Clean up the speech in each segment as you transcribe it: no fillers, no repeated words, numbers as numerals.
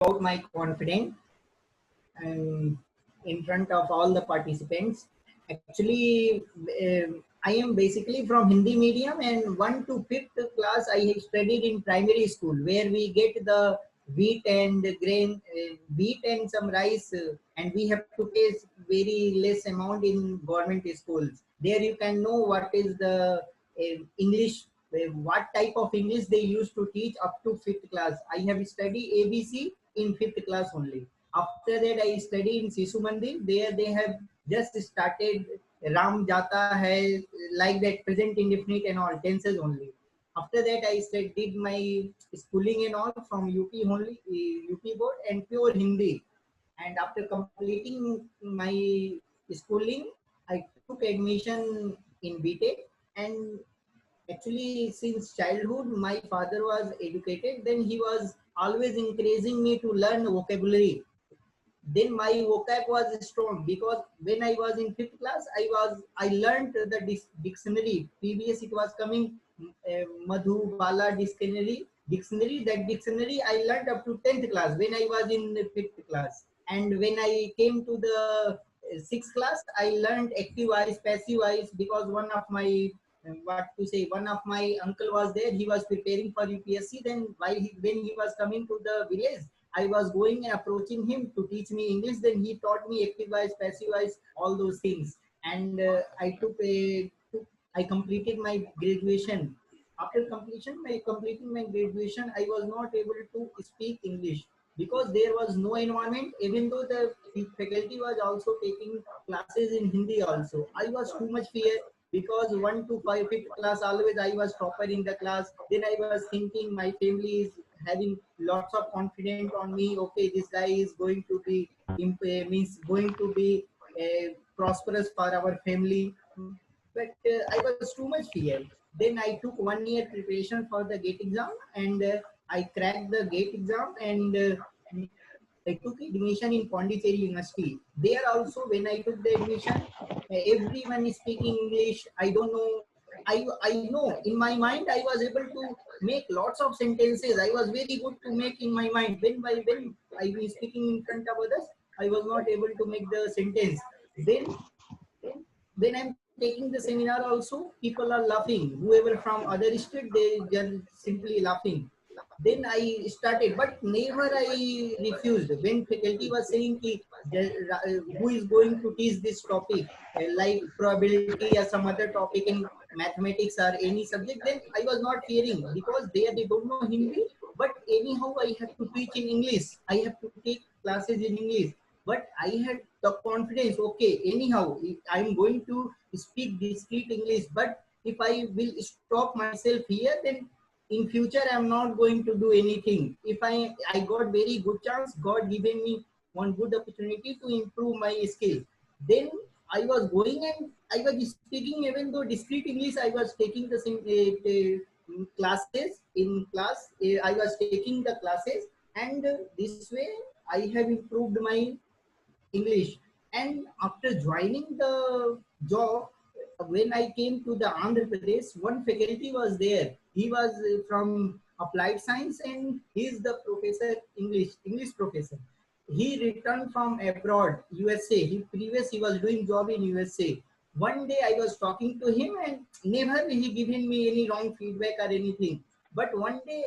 about my confidence and in front of all the participants. Actually, I am basically from Hindi medium, and 1 to 5th class I have studied in primary school, where we get the wheat and grain, wheat and some rice, and we have to pay very less amount in government schools. There you can know what is the English, what type of English they used to teach up to 5th class. I have studied ABC in 5th class only. After that, I studied in Sisu Mandir. There they have just started Ram Jata hai, like that, present indefinite and all tenses only. After that, I did my schooling and all from UP only, UP board and pure Hindi. And after completing my schooling, I took admission in BTech. And actually, since childhood, my father was educated. Then he was always encouraging me to learn vocabulary. Then my vocab was strong, because when I was in 5th class, I learned the dictionary. Previous it was coming Madhu Bala dictionary. That dictionary I learned up to 10th class when I was in 5th class. And when I came to the 6th class, I learned active voice, passive voice, because one of my one of my uncle was there. He was preparing for UPSC. Then when he was coming to the village, I was going and approaching him to teach me English. Then he taught me active voice, passive voice, all those things. And I completed my graduation. After completing my graduation, I was not able to speak English, because there was no environment. Even though the faculty was also taking classes in Hindi also, I was too much fear, because 1 to 5th class always I was topper in the class. Then I was thinking my family is having lots of confidence on me. Okay, this guy is going to be means going to be prosperous for our family. But I was too much fear. Then I took 1 year preparation for the gate exam, and I cracked the gate exam. And I took admission in Pondicherry University. There also, when I took the admission, everyone is speaking English. I don't know. I know in my mind I was able to make lots of sentences. I was very good to make in my mind. When I was speaking in front of others, I was not able to make the sentence. Then when I'm taking the seminar also, people are laughing. Whoever from other state, they just simply laughing. Then I started, but never I refused. When faculty was saying ki, who is going to teach this topic, like probability or some other topic in mathematics or any subject, then I was not fearing, because they don't know Hindi. But anyhow, I have to teach in English. I have to take classes in English. But I had the confidence. Okay, anyhow, I'm going to speak discrete English. But if I will stop myself here, then in future I'm not going to do anything. If I got very good chance, God given me one good opportunity to improve my skill. Then I was going and I was speaking, even though discrete English, I was taking the same classes in class. I was taking the classes, and this way I have improved my English. And after joining the job, when I came to the Andhra Pradesh, one faculty was there. He was from applied science, and he is the professor, English professor. He returned from abroad, USA. He was doing job in USA. One day I was talking to him, and never he given me any wrong feedback or anything. But one day,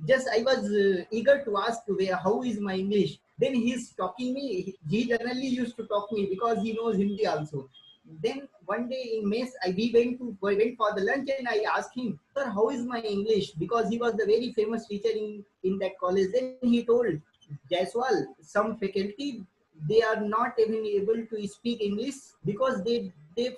just I was eager to ask how is my English. Then he's talking me. He generally used to talk me because he knows Hindi also. Then one day in mess, we went for the lunch, and I asked him, sir, how is my English? Because he was the very famous teacher in that college. Then he told, Jaiswal, some faculty, they are not even able to speak English because they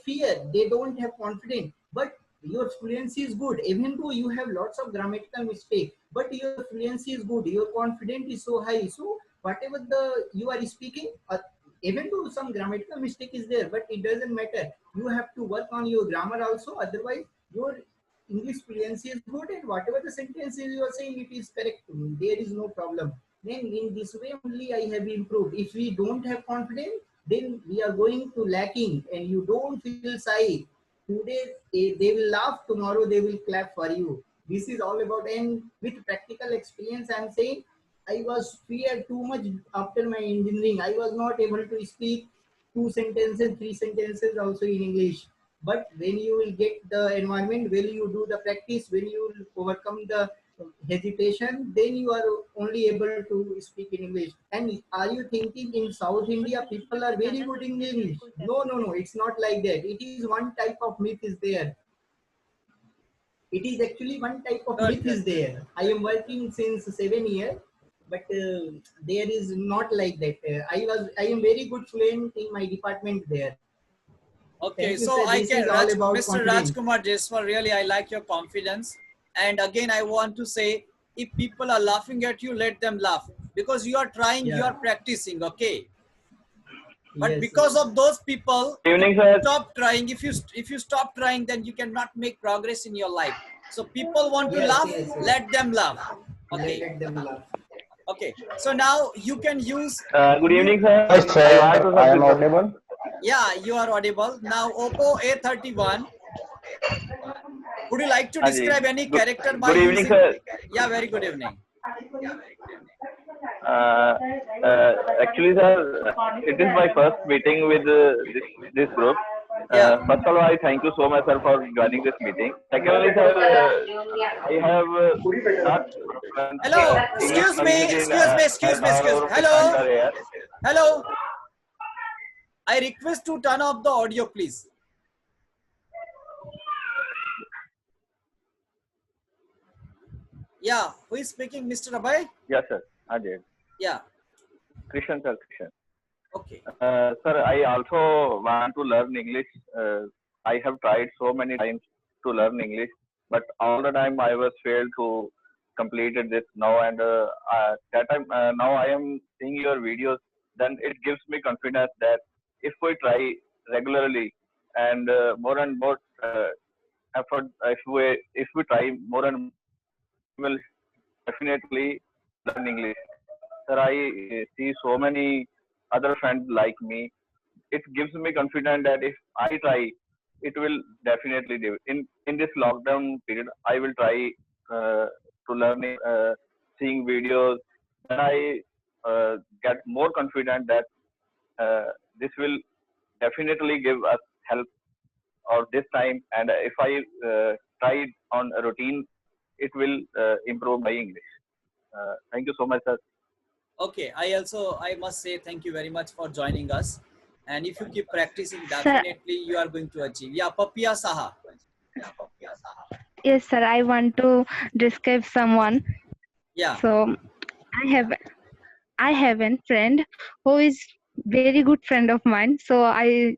fear, they don't have confidence. But your fluency is good, even though you have lots of grammatical mistake, but your fluency is good, your confidence is so high. So whatever the you are speaking, even though some grammatical mistake is there, but it doesn't matter. You have to work on your grammar also. Otherwise, your English fluency is good, and whatever the sentences you are saying, it is correct. There is no problem. Then in this way only I have improved. If we don't have confidence, then we are going to lacking, and you don't feel shy. Today they will laugh, tomorrow they will clap for you. This is all about. And with practical experience, I'm saying I was feared too much after my engineering. I was not able to speak 2 sentences, 3 sentences also in English. But when you will get the environment, when you do the practice, when you will overcome the hesitation, then you are only able to speak in English. And are you thinking in South India people are very good in English? No, no, no. It's not like that. It is one type of myth is there. It is actually one type of Good, myth good. is there. I am working since 7 years, but there is not like that. I am very good fluent in my department there. Okay, Thank you, so sir. I This is can, all about Mr. confidence. Rajkumar Jeswar, really, I like your confidence. And again, I want to say, if people are laughing at you, let them laugh because you are trying, you Yeah. are practicing, okay? But Yes. because of those people, Good if evening, you sir. stop trying, if you stop trying, then you cannot make progress in your life. So people want to Yes. laugh, Yes. Yes. let them laugh. Okay. Let them laugh. Okay. So now you can use Good you. evening, sir. Hi, I sir. want to I am submit. audible. Yeah, you are audible. Now Oppo A31. Would you like to Haji. describe any character by Good evening, using? sir. Yeah, very good evening. Uh, Actually, sir, it is my first meeting with this group. Yeah. First of all, I thank you so much, sir, for joining this meeting. Secondly, sir, I have not Hello. English Excuse me. community Excuse me. Excuse as me. Excuse me. our Hello. center here. Hello. I request to turn off the audio, please. Yeah. Who is speaking, Mr. Abhay? Yes, sir. Haji. Yeah. Krishan, sir. Krishan. Okay. Sir, I also want to learn English. I have tried so many times to learn English, but all the time I was failed to complete this now. And that time now I am seeing your videos. Then it gives me confidence that if we try regularly and more effort, if we try more and more, we will definitely learn English. Sir, I see so many other friends like me. It gives me confidence that if I try, it will definitely do. In this lockdown period, I will try to learn seeing videos. Then I get more confident that this will definitely give us help or this time. And if I try it on a routine, it will improve my English. Thank you so much, sir. Okay. I must say thank you very much for joining us. And if you keep practicing, Sir, definitely you are going to achieve. Yeah, Papiya Saha. yes, sir. I want to describe someone. Yeah. So I have a friend who is very good friend of mine. So I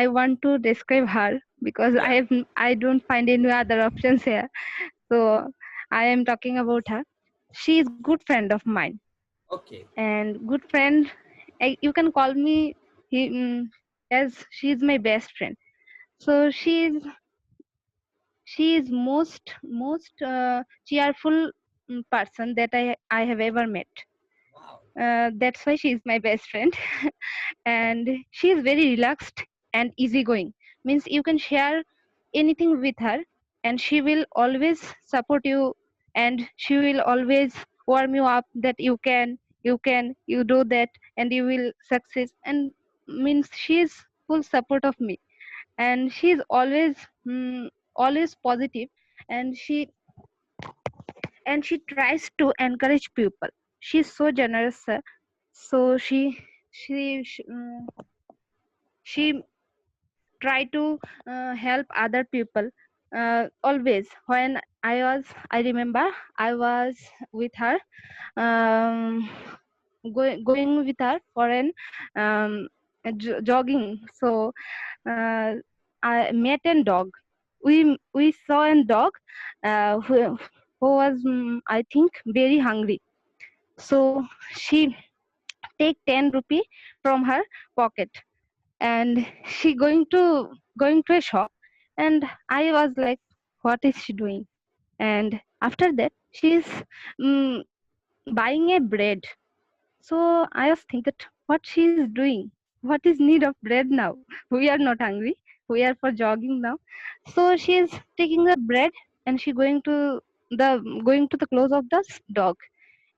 want to describe her because Yeah. I don't find any other options here. So I am talking about her. She is good friend of mine Okay. and good friend. You can call me as she is my best friend. So she is most cheerful person that I have ever met. Wow. That's why she is my best friend. And she is very relaxed and easygoing, means you can share anything with her and she will always support you, and she will always warm you up that you do that and you will succeed, and means she is full support of me. And she is always positive, and she tries to encourage people. She's so generous, sir. So she try to help other people always. When I remember I was with her, um, going with her for an jogging. So I met a dog. We saw a dog who was I think very hungry. So she take 10 rupee from her pocket, and she going to a shop, and I was like, what is she doing? And after that she's um, buying a bread. So I was thinking that what she is doing, what is need of bread now? We are not hungry, we are for jogging now. So she is taking the bread and she going to the clothes of the dog,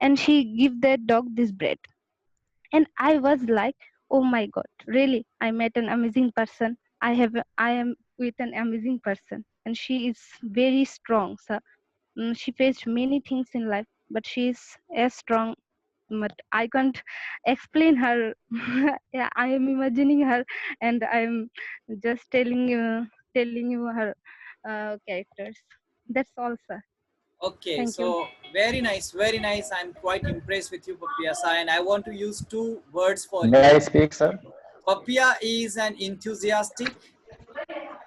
and she give that dog this bread. And I was like, oh my god, really, I met an amazing person. I am with an amazing person, and she is very strong. So she faced many things in life, but she is as strong. But I can't explain her. Yeah, I am imagining her, and I'm just telling you her characters. That's all, sir. Okay, Thank you. so very nice, very nice. I'm quite impressed with you, Papia Sai, and I want to use two words for May I you. speak, sir? Papia is an enthusiastic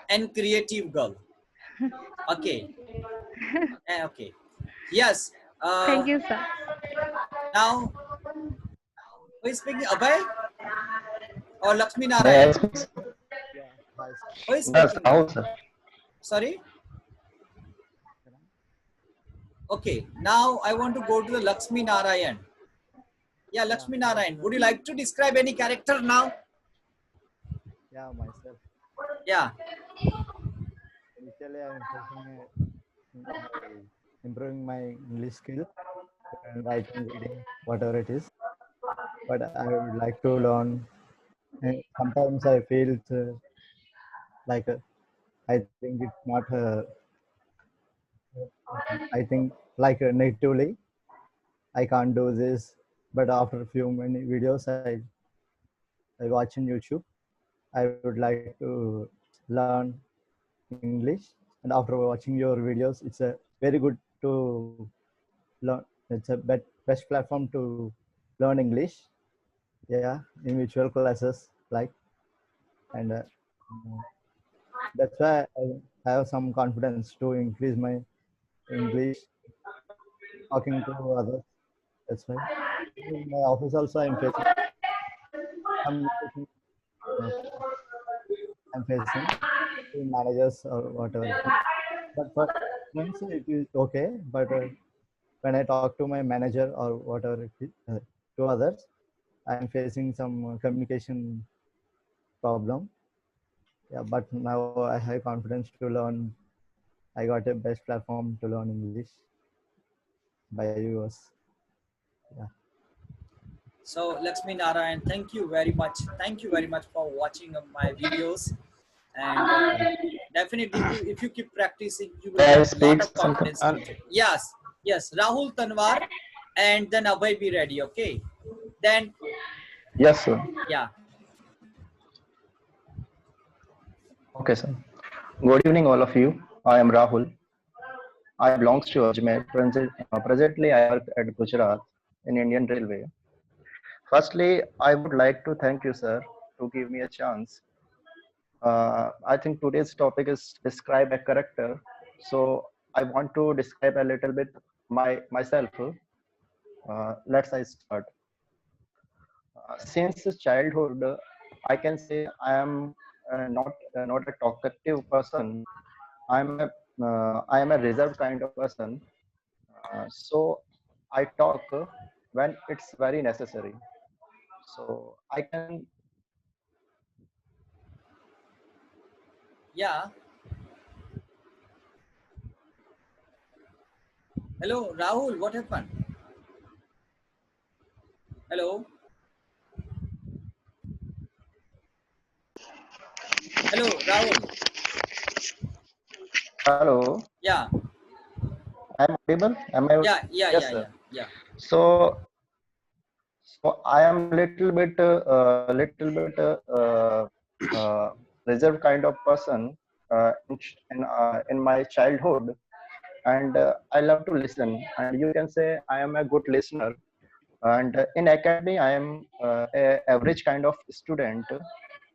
and creative girl. Okay, okay. Yes. Thank you, sir. Now, who is speaking? Abhay or Lakshmi May I Narayan? speak, sir? Who is Yes, speaking now? Rahul, sir. Sorry? Okay, now I want to go to the Lakshmi Narayan. Yeah, Lakshmi Narayan. Would you like to describe any character now? Yeah, myself. Yeah. Initially, I'm improving my English skill and writing, reading, whatever it is. But I would like to learn. And sometimes I feel like I think it's not. I think like negatively. I can't do this. But after a few many videos I watch on YouTube, I would like to learn English. And after watching your videos, it's a very good to learn. It's a best platform to learn English. Yeah, in virtual classes, like, and that's why I have some confidence to increase my English talking to others. That's why in my office also I'm facing communication. uh, I'm facing managers or whatever it is. But for friends, it is okay. But when I talk to my manager or whatever it is, to others, I'm facing some communication problem. Yeah, but now I have confidence to learn. I got a best platform to learn English by yours. Yeah. So Lakshmi Narayan, thank you very much. Thank you very much for watching my videos. And definitely, if you keep practicing, you will May I get a lot speak of some? confidence in future. Yes, yes. Rahul Tanwar, and then Abhay be ready. Okay. Then Yes, sir. yeah. Okay, sir. Good evening, all of you. I am Rahul. I belong to Ajmer. Presently, I work at Gujarat in Indian Railway. Firstly, I would like to thank you, sir, to give me a chance. I think today's topic is describe a character. So I want to describe a little bit myself. Let's I start. Since childhood, I can say I am not a talkative person. I am a reserved kind of person. So I talk when it's very necessary. So I can. Yeah. Hello, Rahul. What happened? Hello. Hello, Rahul. Hello, Yeah. I'm audible. Am I? Yeah. Yeah. Yes, Yeah. sir. Yeah. Yeah. So I am reserved kind of person in my childhood, and I love to listen. And you can say I am a good listener. And in academy, I am a average kind of student,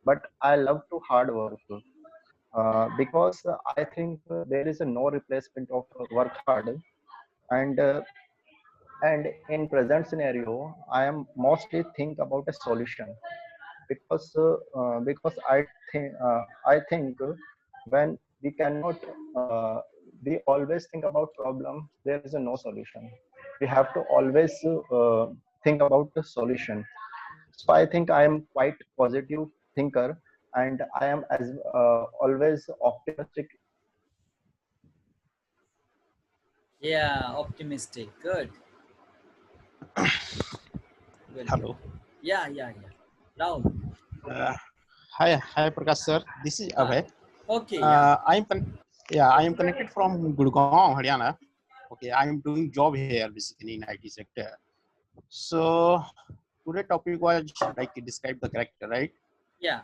but I love to hard work because I think there is a no replacement of work hard. And in present scenario, I am mostly think about a solution because I think when we cannot we always think about problem, there is a no solution. We have to always think about the solution. So I think I am quite positive thinker, and I am as always optimistic. Yeah. Optimistic. Good. Well, Hello. yeah, yeah, yeah. Rahul. Hi, Prakash sir. This is Ah, Abhay. okay, yeah. I am connected from Gurgaon, Haryana. Okay, I am doing job here basically in IT sector. So today topic was like describe the character, right? Yeah.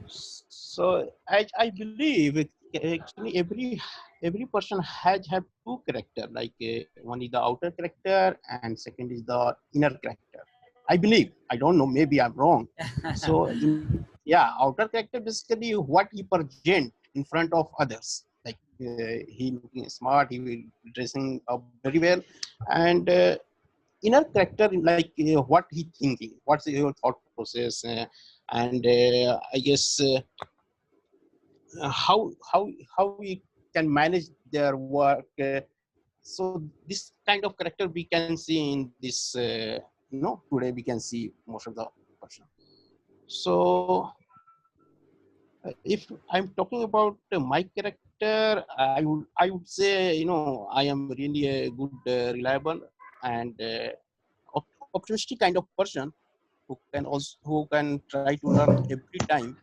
So I believe actually every person has have two character. Like one is the outer character and second is the inner character. I believe. I don't know. Maybe I'm wrong. So yeah, outer character basically what he present in front of others. Like he looking smart, he will dressing up very well, and inner character like what he thinking, what's your thought process, and I guess how we can manage their work. So this kind of character we can see in this today we can see most of the person. So if I'm talking about my character, I would say I am really a good reliable and optimistic kind of person who can try to learn every time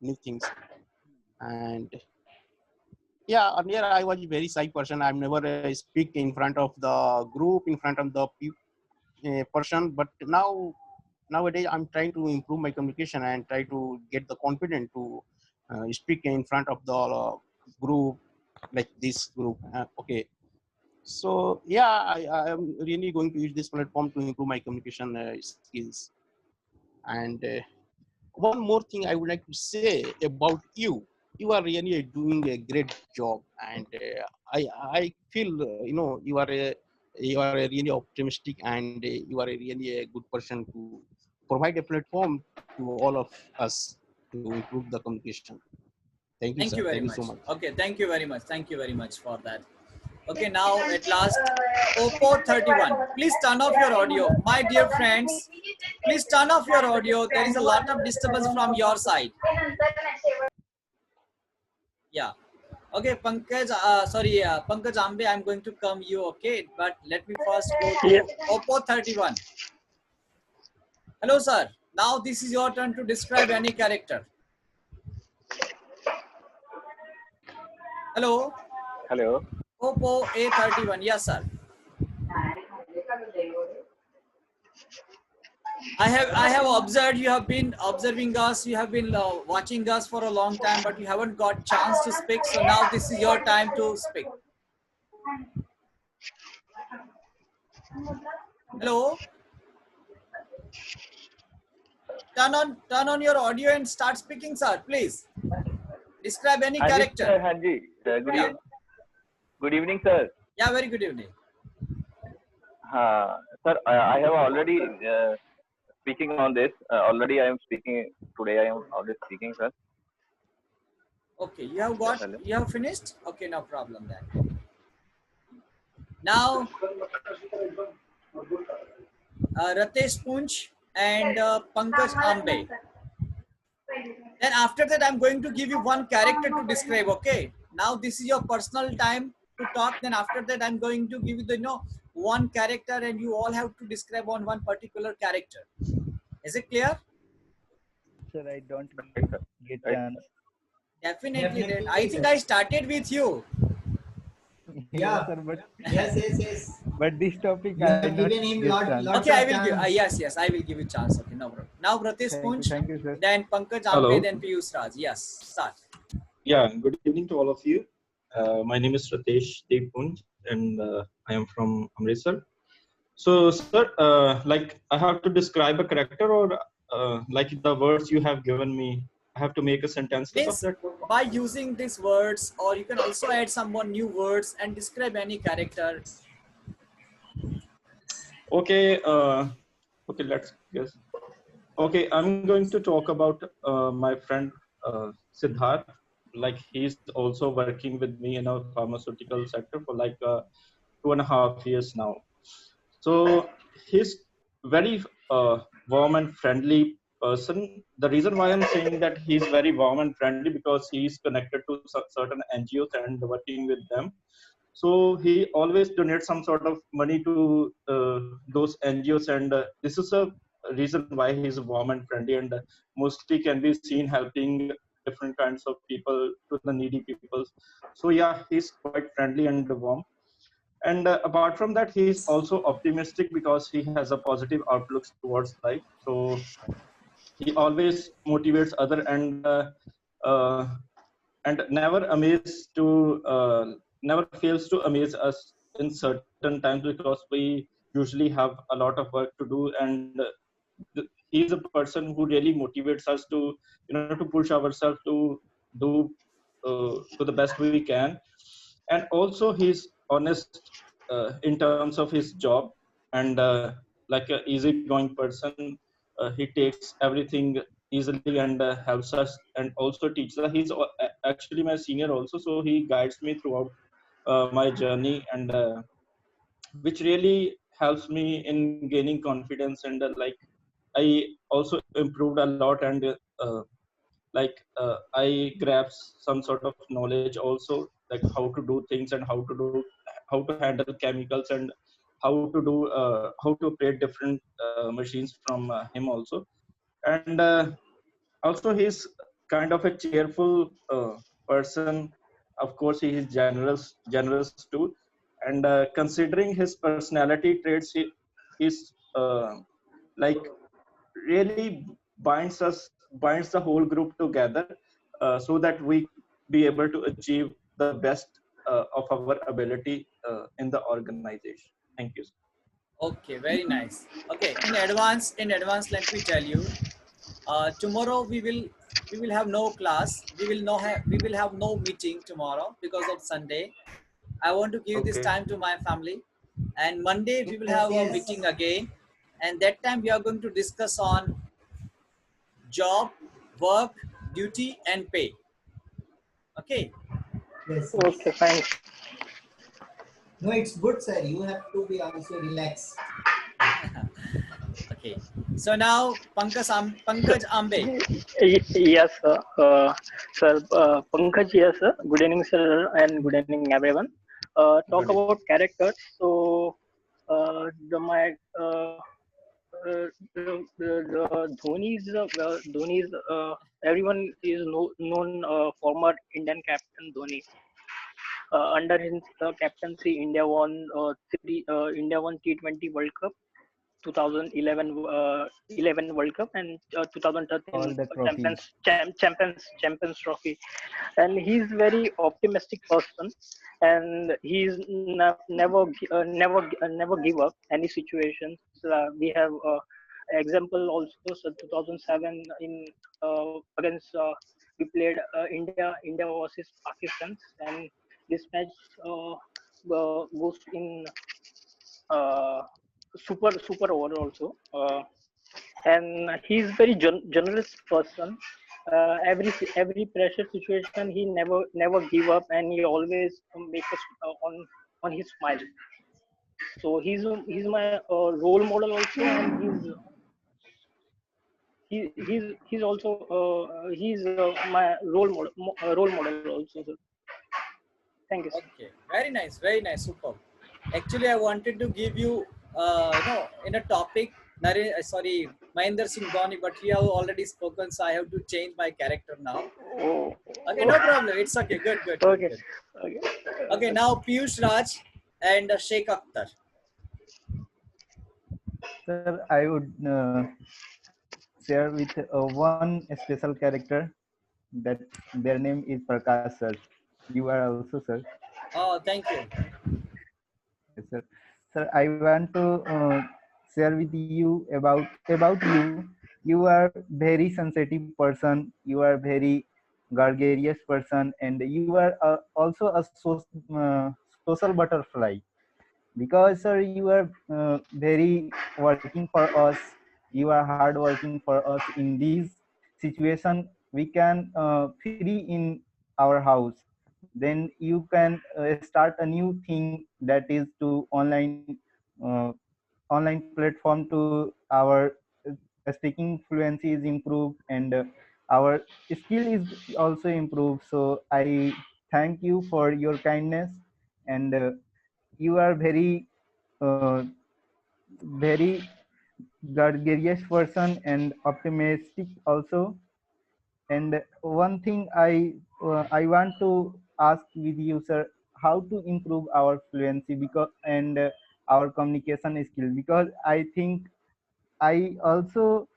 new things. And yeah, earlier I was a very shy person. I'm never speak in front of the group, in front of the person. But nowadays I'm trying to improve my communication and try to get the confidence to speak in front of the group like this group. Okay, so yeah, I am really going to use this platform to improve my communication skills. And one more thing I would like to say about you. You are really doing a great job, and I feel you are a really optimistic, and you are a really a good person to provide a platform to all of us to improve the communication. Thank you, Thank sir. you very Thank you so much. much. Okay, thank you very much. Thank you very much for that. Okay, now at last, Oppo 31. Please turn off your audio. My dear friends, please turn off your audio. There is a lot of disturbance from your side. Yeah. Okay, Pankaj, Pankaj Ambe, I'm going to come you, okay? But let me first go to Oppo 31. Hello, sir. Now this is your turn to describe any character. Hello, Hello. Oppo A31. Yes, sir. I have observed you have been observing us. You have been watching us for a long time, but you haven't got chance to speak. So now this is your time to speak. Hello. Turn on your audio and start speaking, sir. Please describe any Hanji, character. sir, Hanji. Yeah. Good evening, sir. Yeah. Very good evening. Sir, I have already speaking on this. Already I am speaking today. I am already speaking, sir. Okay. You have finished. Okay. No problem then. Now, Ratesh Punch and Pankaj Ambe. Then after that, I'm going to give you one character to describe. Okay. Now this is your personal time to talk. Then after that, I'm going to give you the one character, and you all have to describe on one particular character. Is it clear? Sir, I don't get Right. chance. Definitely. Then I think I started with you. Yeah. Sir, but Yes. but this topic You I have not given him get lots chance. Okay, I of will give. chance. Yes, I will give you chance. Okay, no problem. Now Ratesh Punch, Thank you, sir. then Pankaj Hello. Ambe, then Piyush Raj. Yes, start. Yeah, good evening to all of you. My name is Ratesh Devpunj, and I am from Amritsar. So, sir, like I have to describe a character, or like the words you have given me, I have to make a sentences of Means that. by using these words, or you can also add some more new words and describe any character. Okay. Okay. Let's guess. Okay, I'm going to talk about my friend Siddharth. Like he's also working with me in a pharmaceutical sector for like 2.5 years now. So he's very warm and friendly person. The reason why I'm saying that he's very warm and friendly because he's connected to certain NGOs and working with them. So he always donates some sort of money to those NGOs, and this is a reason why he's warm and friendly, and mostly can be seen helping different kinds of people, to the needy people. So yeah, he's quite friendly and warm. And apart from that, he's also optimistic because he has a positive outlook towards life. So he always motivates other, uh, and never fails to amaze us in certain times, because we usually have a lot of work to do, and he's a person who really motivates us to, to push ourselves to do to the best we can. And also he's honest in terms of his job, and like an easygoing person, he takes everything easily, and helps us, and also teaches us. He's actually my senior also, so he guides me throughout my journey, and which really helps me in gaining confidence, and I also improved a lot, and I grasp some sort of knowledge also, like how to do things, and how to handle chemicals, and how to operate different machines from him also. And also he's kind of a cheerful person. Of course he is generous too, and considering his personality traits, he is like really binds the whole group together, so that we be able to achieve the best of our ability in the organization. Thank you. Okay, very nice. Okay, in advance, let me tell you. Tomorrow we will have no class. We will have no meeting tomorrow because of Sunday. I want to give this Okay. time to my family, and Monday we will Yes, have a yes. meeting again, and that time we are going to discuss on job, work, duty, and pay. Okay. Yes, Okay, yes. fine. No, it's good, sir. You have to be also relaxed. Okay. So now Pankaj Ambe. Yes, sir. Pankaj here, sir. Good evening, sir, and good evening, everyone. Talk Good. about characters. So, my Dhoni's everyone is known former Indian captain Dhoni. Under his captaincy, India won T20 World Cup, 2011 11 World Cup, and All 2013 the trophies. Champions Trophy. And he's very optimistic person, and he's never give up any situations. We have example also. So 2007 in against we played India versus Pakistan, and this match goes in uh, super over also. And he's very generous person. Every pressure situation, he never give up, and he always make us on his smile. So he's my role model also, and he's also my role model also, sir. Thank you, sir. Okay, very nice, superb. Actually, I wanted to give you, in a topic, Mahendra Singh Dhoni, but he have already spoken, so I have to change my character now. Oh, Okay, no problem. It's okay. Good. okay, okay. Okay, now Piyush Raj and Sheikh Akhtar. Sir, I would share with one special character that their name is Prakash sir. You are also sir. Oh, thank you. Yes, sir. Sir, I want to share with you about you. You are very sensitive person. You are very gregarious person, and you are also a social butterfly. Because sir, you are very working for us. You are hard working for us in this situation. We can free in our house, then you can start a new thing, that is to uh, online platform, to our speaking fluency is improved, and our skill is also improved. So I thank you for your kindness, and you are very gregarious person and optimistic also. And one thing I want to ask with you, sir, how to improve our fluency because and our communication skill, because I think I also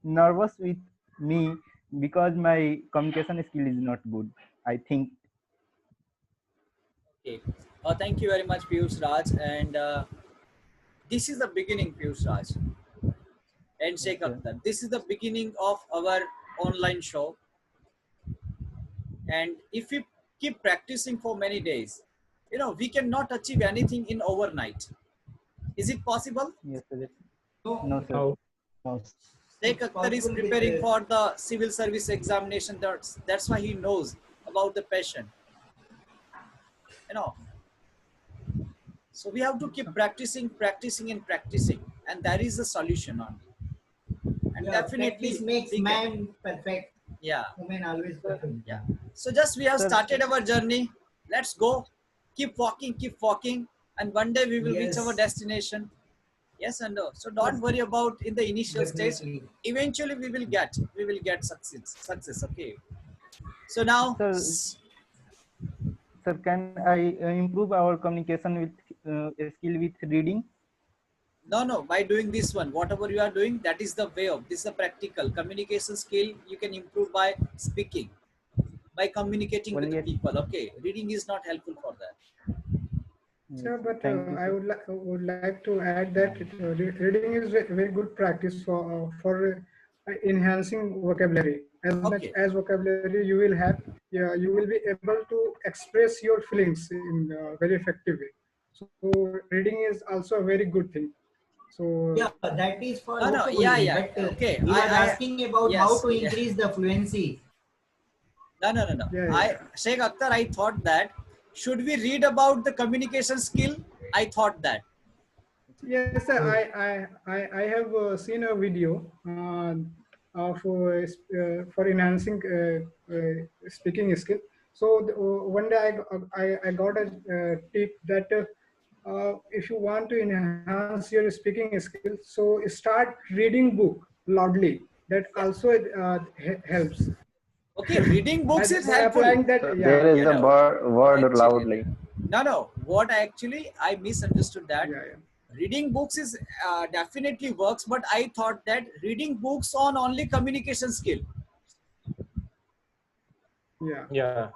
nervous with me because my communication skill is not good, I think. Okay. Thank you very much, Piyush Raj. And this is the beginning, Piyush Raj and Sheikh Yes, sir. Akhtar. This is the beginning of our online show. And if we keep practicing for many days, you know, we cannot achieve anything in overnight. Is it possible? Yes, sir. No, No, sir. Oh, No. Sheikh Akhtar is possible with preparing for the civil service examination. That's why he knows about the passion. You know, so we have to keep practicing, and that is the solution on. And yeah, definitely, practice makes we can. man perfect. Yeah, Woman always perfect. yeah. So just we have Sir, started our journey. Let's go. Keep walking, and one day we will reach our Yes, destination. Yes and no. So don't worry about in the initial stage. definitely. Eventually we will get success. Okay. So now, sir, can I improve our communication with skill with reading? no. By doing this one, whatever you are doing, that is the way of. This is a practical communication skill. You can improve by speaking, by communicating with Only the at, people. Okay. Reading is not helpful for that. yes, Sir, but thank you, I sir. would like to add that reading is a very good practice for enhancing vocabulary. As much Okay. as vocabulary you will have, yeah, you will be able to express your feelings in a very effective way. So reading is also a very good thing. So Yeah, that is for No. vocabulary. Yeah. But Okay. he was asking about how Yes. to Yeah. increase the fluency. No. yeah. Sheikh Akhtar, I thought that should we read about the communication skill? I thought that. Yes, sir. I have seen a video for enhancing speaking skill. So one day I got a tip that if you want to enhance your speaking skill, so start reading book loudly. That Yeah. also helps. Okay, reading books is By helpful. applying that, So yeah, there is You a know, word actually, loudly. no. What actually I misunderstood that yeah. reading books is definitely works, but I thought that reading books on only communication skill. Yeah. Yeah.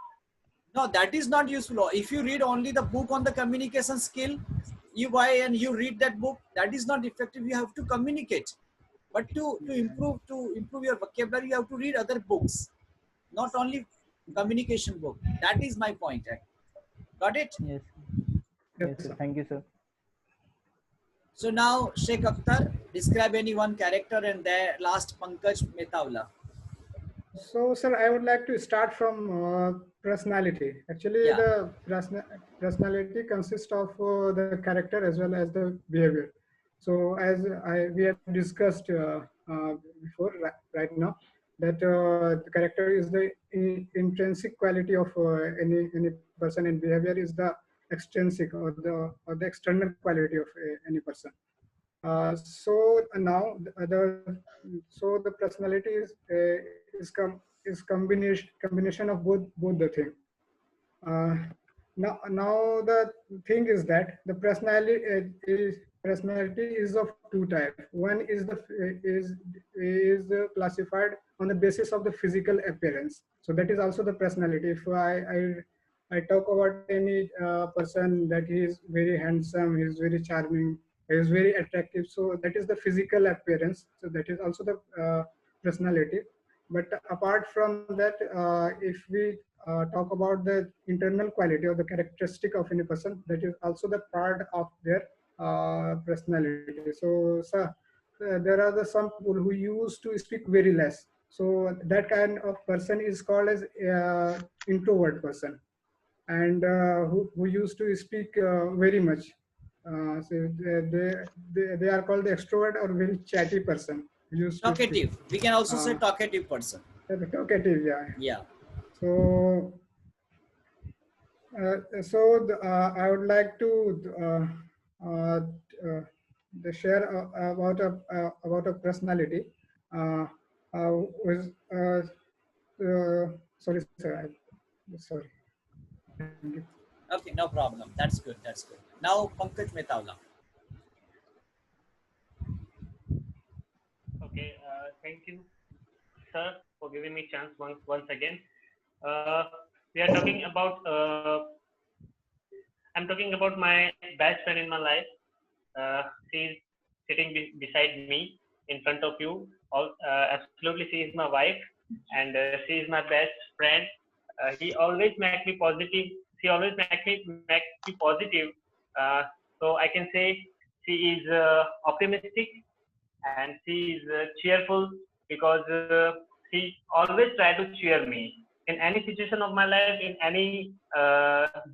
No, that is not useful. If you read only the book on the communication skill, you buy and you read that book, that is not effective. You have to communicate. But to improve your vocabulary, you have to read other books, not only communication book. That is my point. Got it? Yes, Yes, yes, sir. sir. Thank you, sir. So now Sheikh Akhtar, describe any one character and their last Pankaj Metawla. So, sir, I would like to start from personality. Actually, Yeah. the personality consists of the character as well as the behavior. So, as we have discussed before, right now, that the character is the intrinsic quality of any person, and behavior is the extrinsic or the external quality of any person. So now the personality is combination of both the thing. Uh, now the thing is that the personality is of two types. One is classified on the basis of the physical appearance. So that is also the personality. If I talk about any person that he is very handsome, he is very charming, he is very attractive. So that is the physical appearance. So that is also the personality. But apart from that, if we talk about the internal quality or the characteristic of any person, that is also the part of their personality. So, there are some people who used to speak very less. So that kind of person is called as introvert person, and who used to speak very much. So they are called the extrovert or very chatty person. Who used to speak. Talkative. We can also say talkative person. Talkative, yeah. Yeah. So I would like to share about a personality. Was sorry, sir. Sorry. Thank you. Okay, no problem. That's good. That's good. Now, Pankaj Metawla. Okay, thank you, sir, for giving me chance once again. We are talking about. I'm talking about my best friend in my life. She's sitting beside me in front of you. Absolutely, she is my wife, and she is my best friend. He always makes me positive. She always makes me positive. So I can say she is optimistic and she is cheerful because she always try to cheer me in any situation of my life, in any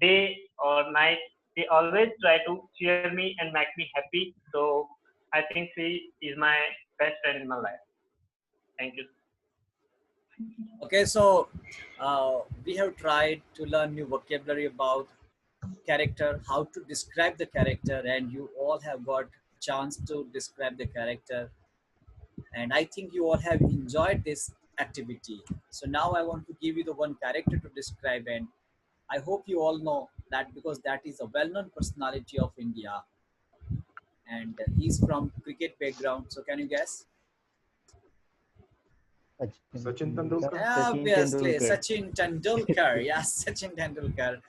day or night. She always try to cheer me and make me happy. So I think she is my best friend in my life. Thank you. Okay, so we have tried to learn new vocabulary about character, how to describe the character, and you all have got chance to describe the character. And I think you all have enjoyed this activity. So now I want to give you the one character to describe, and I hope you all know that because that is a well-known personality of India, and he's from cricket background. So can you guess? Sachin Tendulkar. Obviously, Sachin Tendulkar. Yes, Sachin Tendulkar.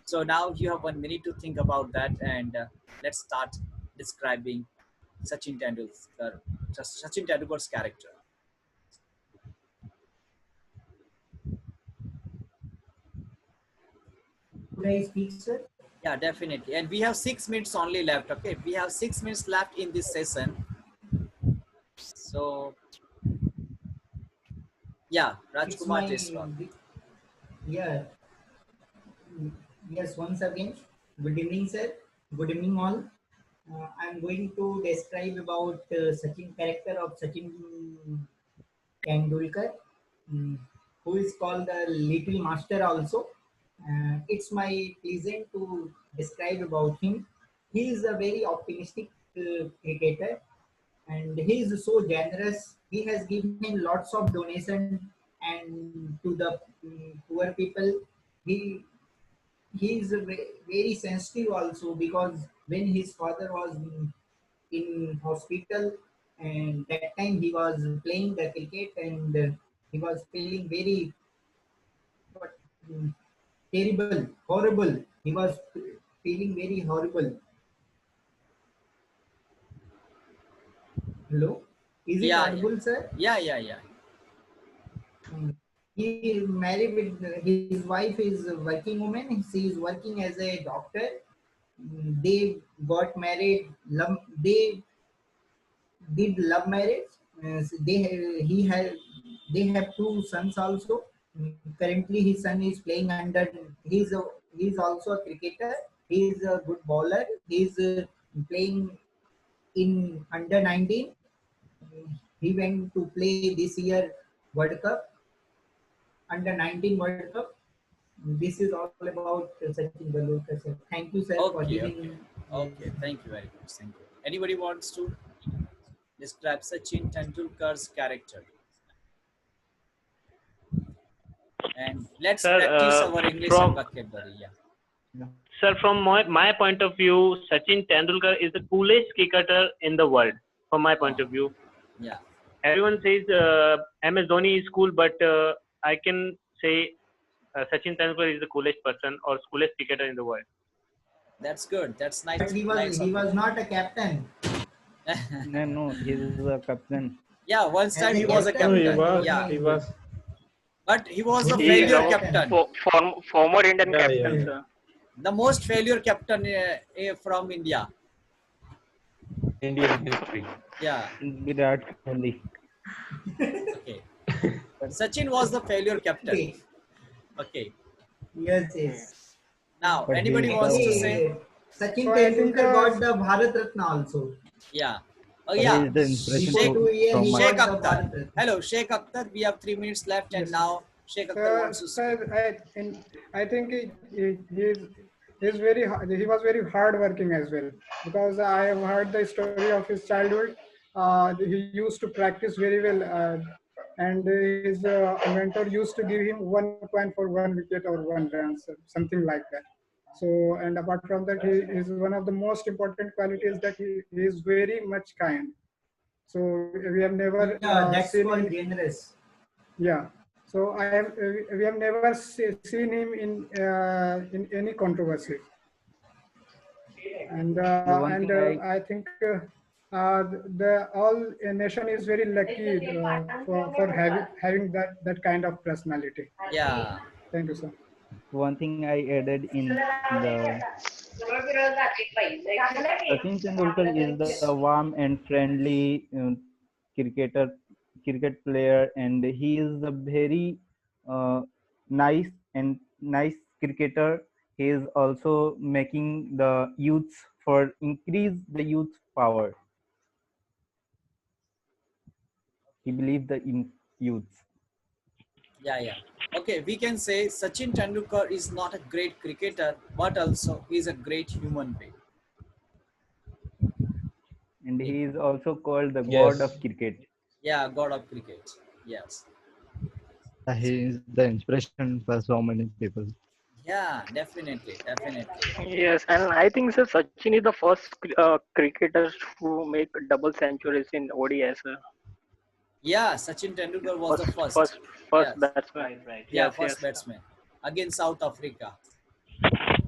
So now you have 1 minute to think about that, and let's start describing Sachin Tendulkar. Sachin Tendulkar's character. Could I speak, sir? Yeah, definitely. And we have 6 minutes only left. Okay, we have 6 minutes left in this session. So, yeah, Rajkumar Jaiswal. Yeah. Yes, once again, good evening, sir. Good evening, all. I'm going to describe about Sachin character of Sachin Tendulkar, who is called the Little Master also. It's my pleasant to describe about him. He is a very optimistic cricketer, and he is so generous. He has given him lots of donation and to the poor people. He he is very sensitive also because when his father was in hospital and that time he was playing the cricket and he was feeling very mm, terrible, horrible. He was feeling very horrible. Hello, is it audible, sir? Yeah. He is married with his wife is a working woman. She is working as a doctor. They got married. They did love marriage. They have 2 sons also. Currently, his son is playing under. He's also a cricketer. He is a good bowler. He is playing in under 19. He went to play this year World Cup, under 19 World Cup. This is all about Sachin Tendulkar, sir. Thank you, sir, for giving. Okay, thank you very much. Thank you. Anybody wants to describe Sachin Tendulkar's character? And let's practice our English and vocabulary. Yeah. Sir, from my point of view, Sachin Tendulkar is the coolest cricketer in the world. From my point of view. Yeah. Everyone says MS Dhoni is cool, but I can say Sachin Tendulkar is the coolest person or coolest cricketer in the world. That's good. That's nice. But he was not a captain. No, he is a captain. Yeah, once time he was a captain. He was. But he was a failure captain. Former Indian captain. Yeah. The most failure captain from India. Indian history. Yeah. Virat Kohli. Okay. Sachin was the failure captain. Okay. Yes. Now, anybody wants to say? Sachin Tendulkar got the Bharat Ratna also. Yeah. Oh yeah. Sheikh Akhtar. Hello, Sheikh Akhtar. We have 3 minutes left, and now Sheikh Akhtar wants to speak. Sir, I think he was very hardworking as well, because I have heard the story of his childhood. He used to practice very well, and his mentor used to give him 1 point for 1 wicket or 1 run, so something like that. So, and apart from that, he is one of the most important qualities that he is very much kind. So we have never Yeah, that's seen called him. generous. Yeah. So we have never seen him in any controversy. And The one thing I think the all nation is very lucky for having that kind of personality. Yeah. Thank you, sir. one thing I added in the Sachin Tendulkar is the warm and friendly cricket player, and he is a very uh, nice cricketer. He is also making the youths for increase the youth power. He believes in youths. Yeah. Okay, we can say Sachin Tendulkar is not a great cricketer, but also he is a great human being. And he is also called the Yes. god of cricket. Yeah, god of cricket. Yes. He is the inspiration for so many people. Yeah, definitely. Yes, and I think sir, Sachin is the first cricketer to make double centuries in ODI. Sir. Yeah, Sachin Tendulkar was the first. First Yes. batsman. Right. Yeah, Yes, first yes. batsman against South Africa.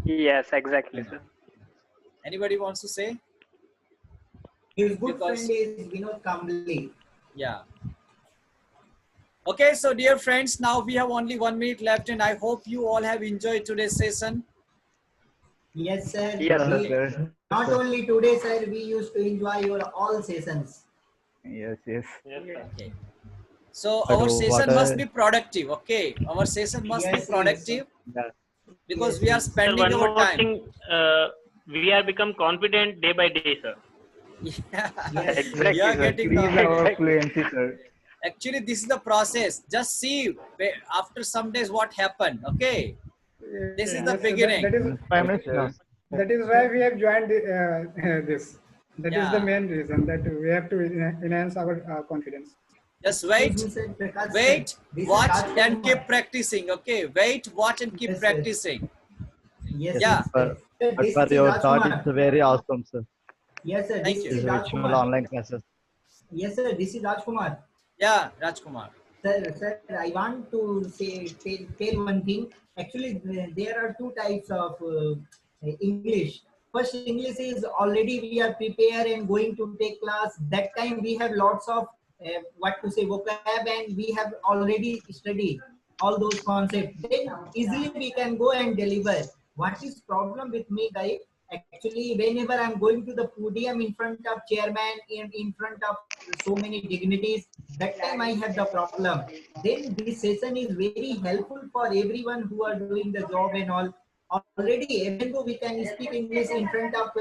Yes, exactly, sir. Anybody wants to say? His good Because- friend is Vinod Kambli. Yeah. Okay, so dear friends, now we have only 1 minute left, and I hope you all have enjoyed today's session. Yes, sir. Yes, sir. We, not only today, sir, we used to enjoy your all sessions. Yes. Yes, sir. Okay. So But our session what must I- be productive. Okay, our session must be Yes, productive Yeah. because Yes, we are yes. Sir, spending one our more time. thing, we are become confident day by day, sir. Yes, Exactly, You are sir. getting Increase the our fluency, sir. actually this is the process. Just see after some days what happened. Okay, this is the Yes, sir, beginning. that is 5 minutes now. that is why we have joined this. That is the Yeah. main reason that we have to enhance our confidence. Just wait, Excuse me, sir, Prakash, sir. wait, This is watch, Rajkumar. and keep practicing. Okay, wait, watch, and keep Yes, sir. practicing. Yes, Yeah. yes, sir. Sir, But this for is your thought, Rajkumar. it's very awesome, sir. Yes, sir. Thank This you. is It's virtual Rajkumar. online classes. Yes, sir. This is Rajkumar. Yeah, Rajkumar. Sir, I want to tell one thing. Actually, there are two types of English. First, English is already we are prepared and going to take class. That time we have lots of vocab, and we have already studied all those concepts. Then easily we can go and deliver. What is problem with me, guys? Actually, whenever I'm going to the podium in front of chairman, in front of so many dignitaries, that time I have the problem. Then this session is very helpful for everyone who are doing the job and all. Already, even though we can speak English in front of